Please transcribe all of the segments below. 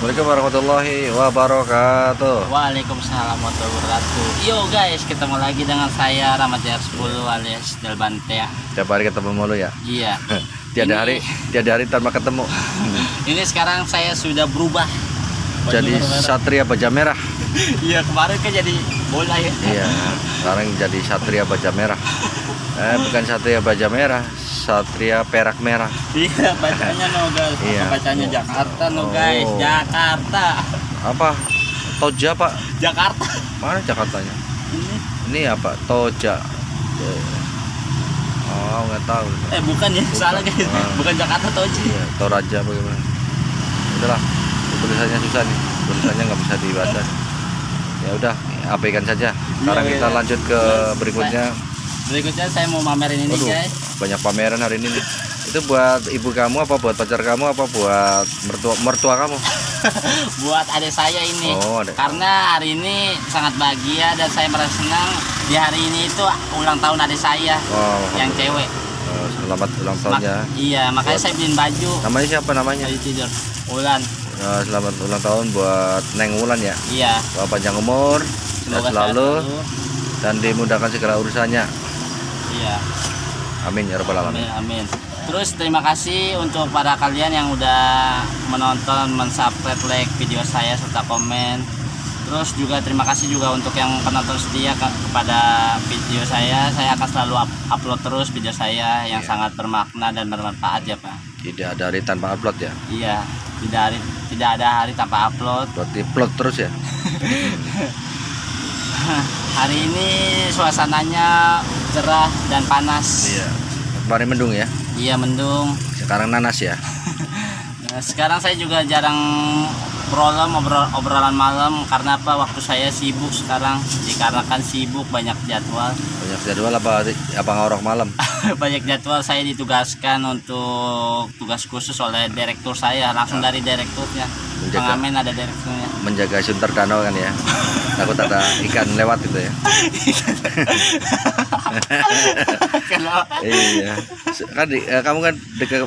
Assalamualaikum warahmatullahi wabarakatuh. Waalaikumsalam warahmatullahi wabarakatuh. Yo guys, ketemu lagi dengan saya Rahmat JR10 alias Delbantea. Tiap hari ketemu mulu ya? Iya. tiada hari tanpa ketemu. Ini sekarang saya sudah berubah. Jadi Satria Baja Merah. Iya, kemarin kan jadi bola ya. Iya, sekarang jadi Satria Baja Merah. Bukan Satria Baja Merah, Satria Perak Merah. Iya, bacanya no guys. Iya. Bacanya Jakarta no guys. Oh. Jakarta. Apa? Toja Pak? Jakarta. Mana Jakartanya? Ini. Ini apa? Toja. Oh, nggak tahu. Bukan ya, salah guys. Bukan Jakarta Toji. Iya, Toraja bagaimana? Udahlah, tulisannya susah nih. Tulisannya nggak bisa dibaca. Ya udah, abaikan saja. Sekarang kita lanjut ke berikutnya. Berikutnya saya mau mamerin ini. Waduh, guys. banyak pameran hari ini nih. Itu buat ibu kamu apa buat pacar kamu apa buat mertua kamu? Buat adik saya ini. Oh, adik. Karena hari ini sangat bahagia dan saya merasa senang di hari ini itu ulang tahun adik saya yang cewek. Selamat ulang tahunnya. Iya, makanya saya beliin baju. Namanya siapa namanya? Tadi tidur. Ulan. Selamat ulang tahun buat Neng Wulan ya. Iya. Panjang umur, Semoga selalu dan dimudahkan segala urusannya. Iya. Amin ya rabbal alamin. Amin. Terus terima kasih untuk para kalian yang udah menonton, mensubscribe, like video saya serta komen. Terus juga terima kasih juga untuk yang penonton setia kepada video saya. Saya akan selalu upload terus video saya yang sangat bermakna dan bermanfaat ya Pak. Tidak ada hari tanpa upload ya. Iya, tidak ada hari tanpa upload. Berarti upload terus ya. Hari ini suasananya cerah dan panas. Iya. Kemarin mendung ya. Iya, mendung. Sekarang nanas ya. Nah, sekarang saya juga jarang obrolan malam karena apa? Waktu saya sibuk sekarang. Dikarenakan sibuk banyak jadwal. Banyak jadwal apa ngorok malam? Banyak jadwal, saya ditugaskan untuk tugas khusus oleh direktur saya, langsung dari direkturnya. Pengamen ada direkturnya. Menjaga sunter danau kan ya. Takut ada ikan lewat gitu ya. Iya. Kan kamu kan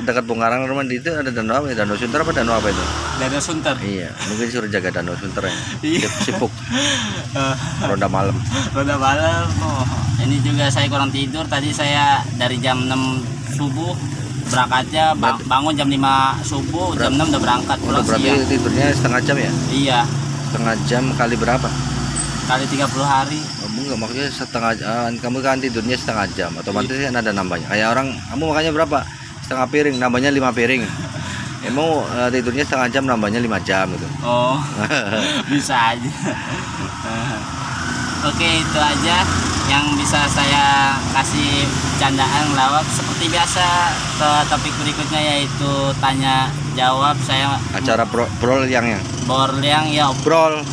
dekat Bungkarang rumah di itu ada danau apa ya? Danau Sunter apa danau apa itu? Danau Sunter. Iya, mungkin suruh jaga danau Sunter ya. Iya. Sibuk. Ronda malam. Ronda malam. Oh, ini juga saya kurang tidur. Tadi saya dari jam 6 subuh berangkatnya bangun jam 5 subuh, jam 6 udah berangkat pulang berarti siang. tidurnya setengah jam ya? Iya. Setengah jam kali berapa? Kali 30 hari. Enggak, maksudnya setengah kamu kan tidurnya setengah jam otomatis kan ada nambahnya. Kayak orang kamu makannya berapa? Setengah piring, nambahnya 5 piring. Emang tidurnya setengah jam nambahnya 5 jam gitu. Oh. Bisa aja. Oke, itu aja yang bisa saya kasih candaan lawak. Seperti biasa ke topik berikutnya yaitu tanya jawab. Saya Acara brol yang borliang ya, brol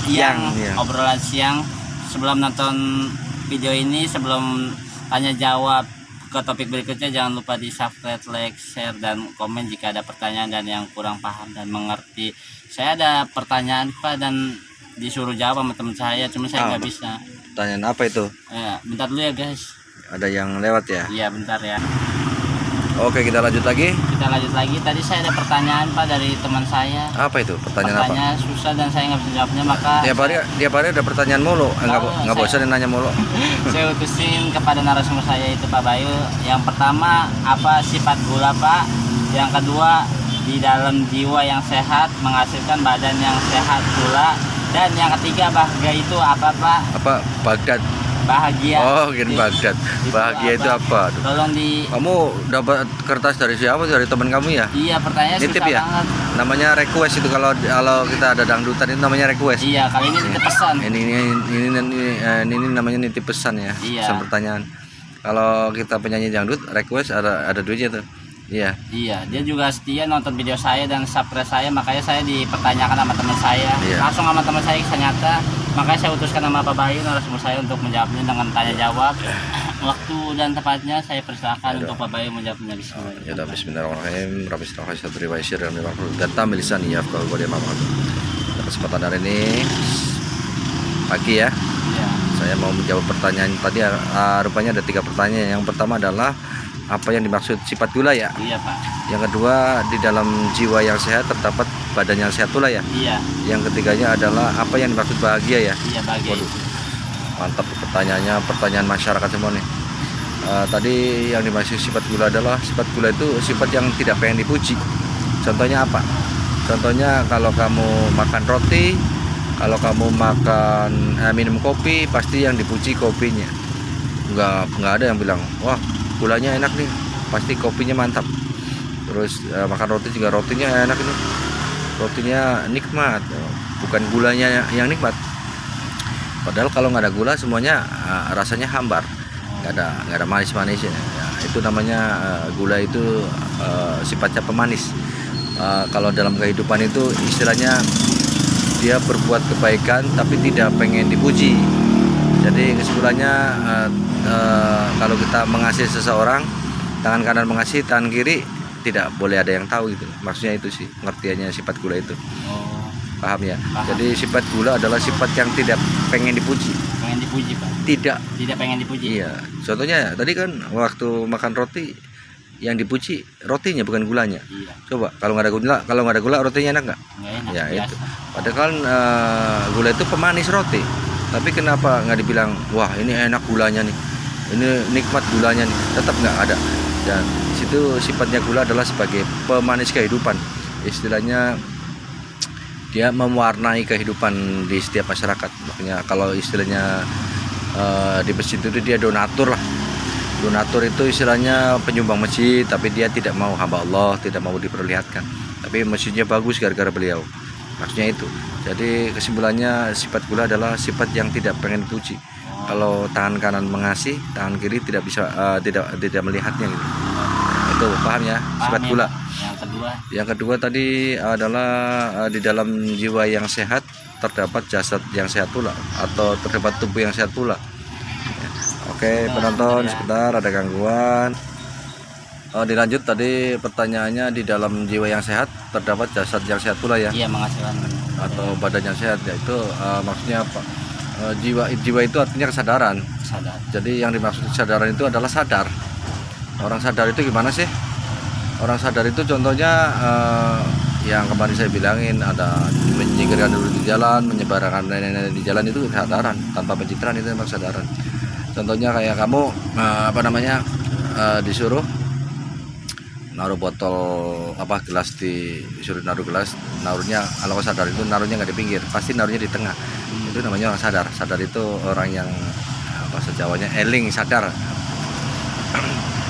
yang iya. Obrolan siang. Sebelum nonton video ini, sebelum tanya jawab ke topik berikutnya, jangan lupa di subscribe, like, share, dan komen jika ada pertanyaan dan yang kurang paham dan mengerti. Saya ada pertanyaan Pak dan disuruh jawab sama teman saya, cuma saya nggak bisa. Pertanyaan apa itu? Ya, bentar dulu ya guys. Ada yang lewat ya? Iya, bentar ya. Oke, kita lanjut lagi. Kita lanjut lagi. Tadi saya ada pertanyaan Pak dari teman saya. Apa itu? Pertanyaan apa? Pertanyaan susah dan saya nggak bisa jawabnya, maka Tiap hari ada pertanyaan mulu. Nggak bosan nanya mulu. saya utusin kepada narasumber saya itu Pak Bayu. Yang pertama, apa sifat gula Pak? Yang kedua, di dalam jiwa yang sehat menghasilkan badan yang sehat gula. Dan yang ketiga, bahagia itu apa Pak? Apa? Bagdad. Bahagia. Oh, gini Bagdad. Bahagia itu apa? Tolong di. Kamu dapat kertas dari siapa? Dari teman kamu ya? Iya, pertanyaan Nitip susah ya? banget. Namanya request itu kalau kita ada dangdutan itu namanya request. Iya, kali ini titip pesan. Ini namanya nitip pesan ya. Iya. Pesan pertanyaan. Kalau kita penyanyi dangdut request ada duitnya tuh. Iya. Iya, dia juga setia nonton video saya dan subscribe saya, makanya saya dipertanyakan sama teman saya. Iya. Langsung sama teman saya kisah nyata, makanya saya utuskan sama Pak Bayu narasumber saya untuk menjawabnya dengan tanya jawab. Waktu dan tempatnya saya persilakan untuk Pak Bayu menjawabnya di sini. Ya udah, bismillahirrahmanirrahim. Rabbi shrah li sadri wa yassir li amri wahlul 'uqdatam min lisani yafqahu qawli. Kesempatan hari ini pagi ya. Iya. Saya mau menjawab pertanyaan tadi. Rupanya ada 3 pertanyaan. Yang pertama adalah apa yang dimaksud sifat gula ya? Iya Pak. Yang kedua, di dalam jiwa yang sehat terdapat badan yang sehat pula ya. Iya, Yang ketiganya adalah apa yang dimaksud bahagia ya. iya bahagia. Waduh, mantap pertanyaannya, pertanyaan masyarakat semua nih. Tadi yang dimaksud sifat gula adalah sifat gula itu sifat yang tidak pengen dipuji. Contohnya apa? Contohnya kalau kamu makan roti, kalau kamu makan minum kopi, pasti yang dipuji kopinya. Nggak ada yang bilang, wah gulanya enak nih, pasti kopinya mantap. Terus makan roti juga, rotinya enak ini, rotinya nikmat, bukan gulanya yang nikmat. Padahal kalau nggak ada gula semuanya rasanya hambar, nggak ada manis-manisnya. Ya, itu namanya gula itu sifatnya pemanis. Kalau dalam kehidupan itu istilahnya dia berbuat kebaikan tapi tidak pengen dipuji. Jadi kesimpulannya kalau kita mengasihi seseorang, tangan kanan mengasihi, tangan kiri tidak boleh ada yang tahu gitu. Maksudnya itu sih pengertiannya sifat gula itu. Oh, Paham ya? paham. Jadi sifat gula adalah sifat yang tidak pengen dipuji. Pengen dipuji Pak? Tidak. Pengen dipuji. Iya. Contohnya tadi kan waktu makan roti yang dipuji rotinya bukan gulanya. Iya, Coba kalau nggak ada gula rotinya enak nggak? nggak enak. Ya biasa. itu. Padahal kan gula itu pemanis roti. Tapi kenapa nggak dibilang wah ini enak gulanya nih, ini nikmat gulanya nih? Tetap nggak ada. Dan situ sifatnya gula adalah sebagai pemanis kehidupan. Istilahnya dia mewarnai kehidupan di setiap masyarakat. Makanya kalau istilahnya di masjid itu dia donatur lah. Donatur itu istilahnya penyumbang masjid, tapi dia tidak mau hamba Allah, tidak mau diperlihatkan. Tapi masjidnya bagus gara-gara beliau. Maksudnya itu. Jadi kesimpulannya sifat gula adalah sifat yang tidak pengen dipuji. Kalau tangan kanan mengasih, tangan kiri tidak bisa tidak melihatnya gitu. Itu paham ya sifat Paham ya, gula. Pak? Yang kedua tadi adalah di dalam jiwa yang sehat terdapat jasad yang sehat pula, atau terdapat tubuh yang sehat pula. Oke, penonton sebentar ada gangguan. Dilanjut tadi pertanyaannya, di dalam jiwa yang sehat terdapat jasad yang sehat pula ya, Iya, menghasilkan. atau badan yang sehat, yaitu maksudnya apa? Jiwa itu artinya kesadaran. Sadar. Jadi yang dimaksud kesadaran itu adalah sadar. Orang sadar itu gimana sih? Orang sadar itu contohnya yang kemarin saya bilangin, ada menyingkirkan dulu di jalan, menyebarkan nenek-nenek di jalan, itu kesadaran. Tanpa pencitraan itu memang kesadaran. Contohnya kayak kamu disuruh naruh botol gelas, disuruh naruh gelas, naruhnya kalau sadar itu naruhnya nggak di pinggir, pasti naruhnya di tengah. Itu namanya orang sadar. Sadar itu orang yang bahasa Jawanya eling, sadar.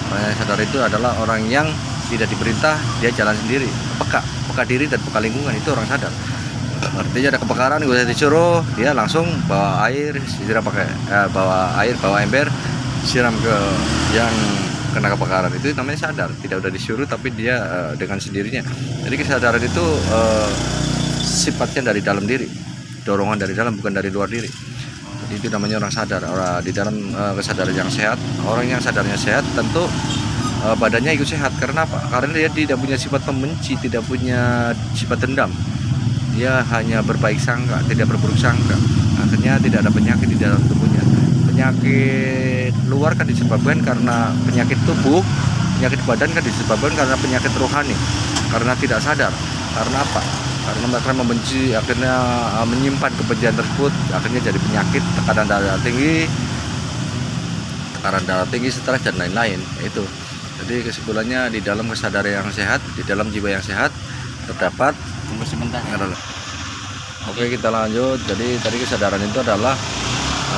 Orang yang sadar itu adalah orang yang tidak diperintah, dia jalan sendiri, peka diri dan peka lingkungan, itu orang sadar. Artinya ada kebakaran, gue disuruh, dia langsung bawa air, bawa ember, siram ke yang kena kebakaran. Itu namanya sadar, tidak udah disuruh tapi dia dengan sendirinya. Jadi kesadaran itu sifatnya dari dalam diri, dorongan dari dalam, bukan dari luar diri. Jadi itu namanya orang sadar. Di dalam kesadaran yang sehat, orang yang sadarnya sehat tentu badannya ikut sehat. Karena apa? Karena dia tidak punya sifat pembenci, tidak punya sifat dendam. Dia hanya berbaik sangka, tidak berburuk sangka. Akhirnya tidak ada penyakit di dalam tubuhnya. Penyakit luar kan disebabkan karena penyakit tubuh, penyakit badan kan disebabkan karena penyakit rohani, karena tidak sadar. Karena apa? Karena mereka membenci, akhirnya menyimpan kebencian tersebut, akhirnya jadi penyakit, tekanan darah tinggi, stres dan lain-lain. Itu. Jadi kesimpulannya, di dalam kesadaran yang sehat, di dalam jiwa yang sehat terdapat. Tunggu sebentar ya. Oke, kita lanjut. Jadi tadi kesadaran itu adalah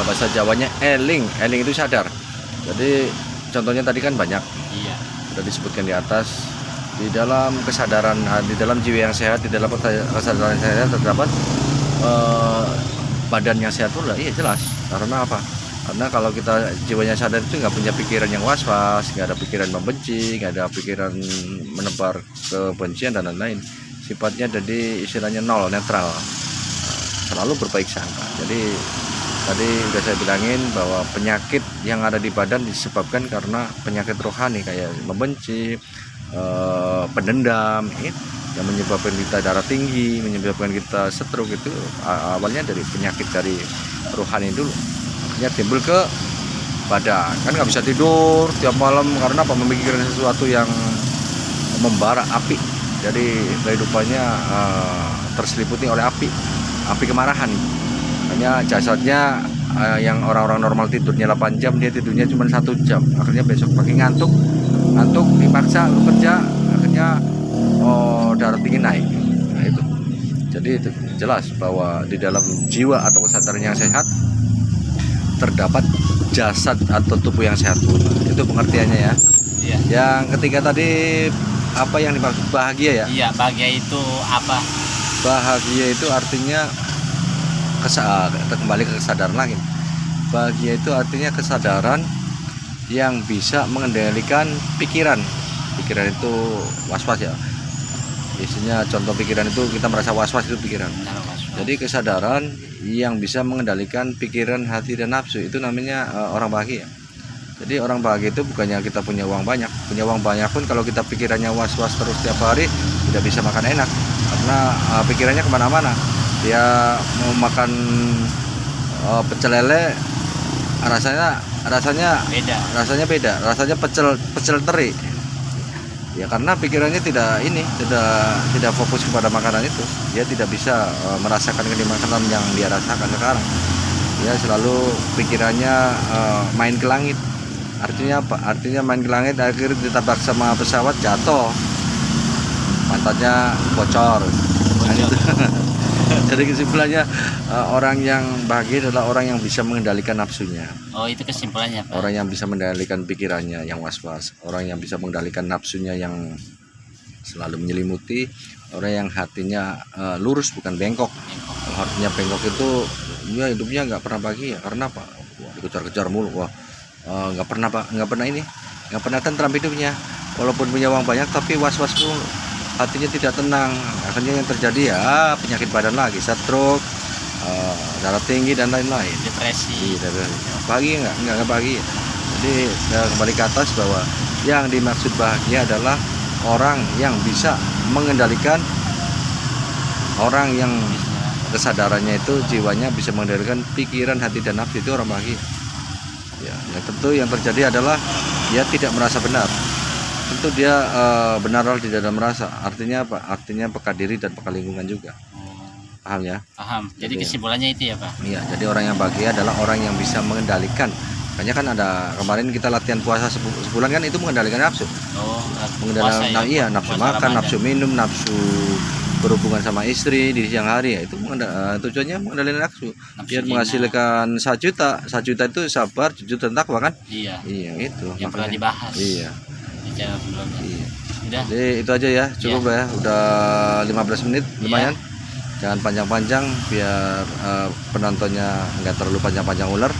bahasa Jawanya eling. Eling itu sadar. Jadi contohnya tadi kan banyak, Iya. sudah disebutkan di atas. Di dalam kesadaran, di dalam jiwa yang sehat, di dalam kesadaran yang sehat terdapat badan yang sehat pula. Iya, jelas. Karena apa? Karena kalau kita jiwanya sadar itu nggak punya pikiran yang was-was, nggak ada pikiran membenci, nggak ada pikiran menebar kebencian dan lain-lain. Sifatnya jadi istilahnya nol, netral, selalu berbaik sangka. Jadi tadi udah saya bilangin bahwa penyakit yang ada di badan disebabkan karena penyakit rohani, kayak membenci, pendendam, yang menyebabkan kita darah tinggi, menyebabkan kita stroke. Itu awalnya dari penyakit dari rohani dulu, akhirnya timbul ke badan. Kan nggak bisa tidur tiap malam karena apa? Memikirkan sesuatu yang membara api Jadi kehidupannya terseliputi oleh api kemarahan. Hanya jasadnya yang orang-orang normal tidurnya 8 jam, dia tidurnya cuma 1 jam. Akhirnya besok pagi ngantuk dipaksa lu kerja, akhirnya darah tinggi naik. Nah itu. Jadi itu jelas bahwa di dalam jiwa atau kesadaran yang sehat terdapat jasad atau tubuh yang sehat pula. Itu pengertiannya ya. Iya. Yang ketiga tadi apa yang dimaksud bahagia ya? Iya, bahagia itu apa? Bahagia itu artinya kembali ke kesadaran lagi. Bahagia itu artinya kesadaran yang bisa mengendalikan pikiran. Pikiran itu was-was ya. Biasanya contoh pikiran itu kita merasa was-was itu pikiran. Jadi kesadaran yang bisa mengendalikan pikiran, hati dan nafsu itu namanya orang bahagia. Jadi orang bahagia itu bukannya kita punya uang banyak. Punya uang banyak pun kalau kita pikirannya was-was terus tiap hari tidak bisa makan enak karena pikirannya kemana-mana. Dia mau makan pecel lele rasanya beda, rasanya pecel teri ya, karena pikirannya tidak fokus kepada makanan itu. Dia tidak bisa merasakan kenikmatan yang dia rasakan sekarang. Dia selalu pikirannya main ke langit. Artinya apa? Artinya main ke langit, akhirnya ditabrak sama pesawat, jatuh, pantatnya bocor. Nah, itu. Jadi kesimpulannya orang yang bahagia adalah orang yang bisa mengendalikan nafsunya. Oh, itu kesimpulannya, Pak. Orang yang bisa mengendalikan pikirannya yang was-was, orang yang bisa mengendalikan nafsunya yang selalu menyelimuti, orang yang hatinya lurus bukan bengkok. Kalau hatinya bengkok itu ya hidupnya nggak pernah bahagia. Karena apa? Wah, dikejar-kejar mulu. Wah, nggak pernah tentram hidupnya. Walaupun punya uang banyak tapi was-was mulu. Hatinya tidak tenang, akhirnya yang terjadi ya penyakit badan lagi, stroke, darah tinggi dan lain-lain. Depresi. Bahagia nggak bahagia. Jadi kembali ke atas bahwa yang dimaksud bahagia adalah orang yang bisa mengendalikan, orang yang kesadarannya itu jiwanya bisa mengendalikan pikiran, hati dan nafsu, itu orang bahagia. Ya, tentu yang terjadi adalah dia tidak merasa benar. Tentu dia benar tidak dalam merasa. Artinya apa? Artinya peka diri dan peka lingkungan juga. Paham ya? Paham. Jadi kesimpulannya itu ya, Pak? Iya, jadi orang yang bahagia adalah orang yang bisa mengendalikan. Makanya kan ada kemarin kita latihan puasa sebulan kan, itu mengendalikan nafsu. Oh, Mengendalikan puasa ya, nafsu puasa makan, Ramadan. nafsu minum, nafsu berhubungan sama istri di siang hari ya. Itu tujuannya mengendalikan nafsu. Biar menghasilkan 1 juta. 1 juta itu sabar, jujur dan takwa kan? Iya. Iya, itu. Yang pernah dibahas. Iya. Di channel sebelumnya. Iya. Udah. Jadi itu aja ya, cukup ya. Udah 15 menit lumayan. Jangan panjang-panjang biar penontonnya nggak terlalu panjang-panjang ular.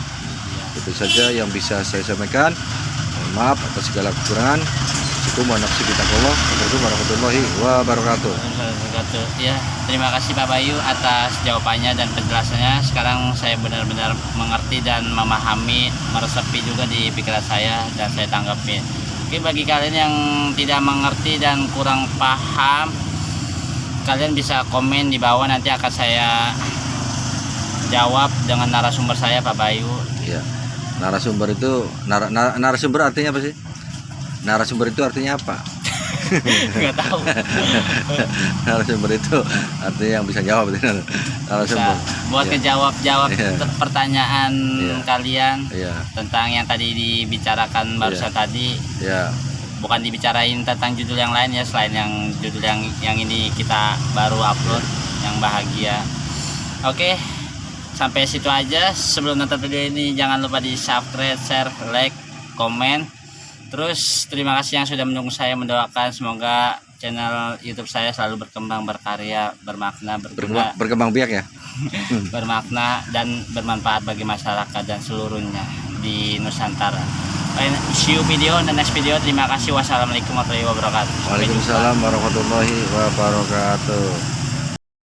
Itu saja yang bisa saya sampaikan. Mohon maaf atas segala kekurangan. Assalamualaikum warahmatullahi wabarakatuh. Ya, terima kasih Pak Bayu atas jawabannya dan penjelasannya. Sekarang saya benar-benar mengerti dan memahami, meresapi juga di pikiran saya dan saya tanggapi. Oke, bagi kalian yang tidak mengerti dan kurang paham, kalian bisa komen di bawah, nanti akan saya jawab dengan narasumber saya Pak Bayu. Iya. Narasumber itu narasumber artinya apa sih? Narasumber itu artinya apa? Nggak tahu. Narasumber itu artinya yang bisa jawab. Narasumber. Buat ngejawab pertanyaan kalian tentang yang tadi dibicarakan barusan tadi. Bukan dibicarain tentang judul yang lain ya, selain yang judul yang ini kita baru upload, yang bahagia. Oke, sampai situ aja. Sebelum nonton video ini jangan lupa di subscribe, share, like, komen. Terus terima kasih yang sudah mendukung saya, mendoakan semoga channel YouTube saya selalu berkembang, berkarya, bermakna, berkembang biak ya. bermakna dan bermanfaat bagi masyarakat dan seluruhnya di Nusantara. See you video in the next video. Terima kasih. Wassalamualaikum warahmatullahi wabarakatuh. Waalaikumsalam warahmatullahi wabarakatuh.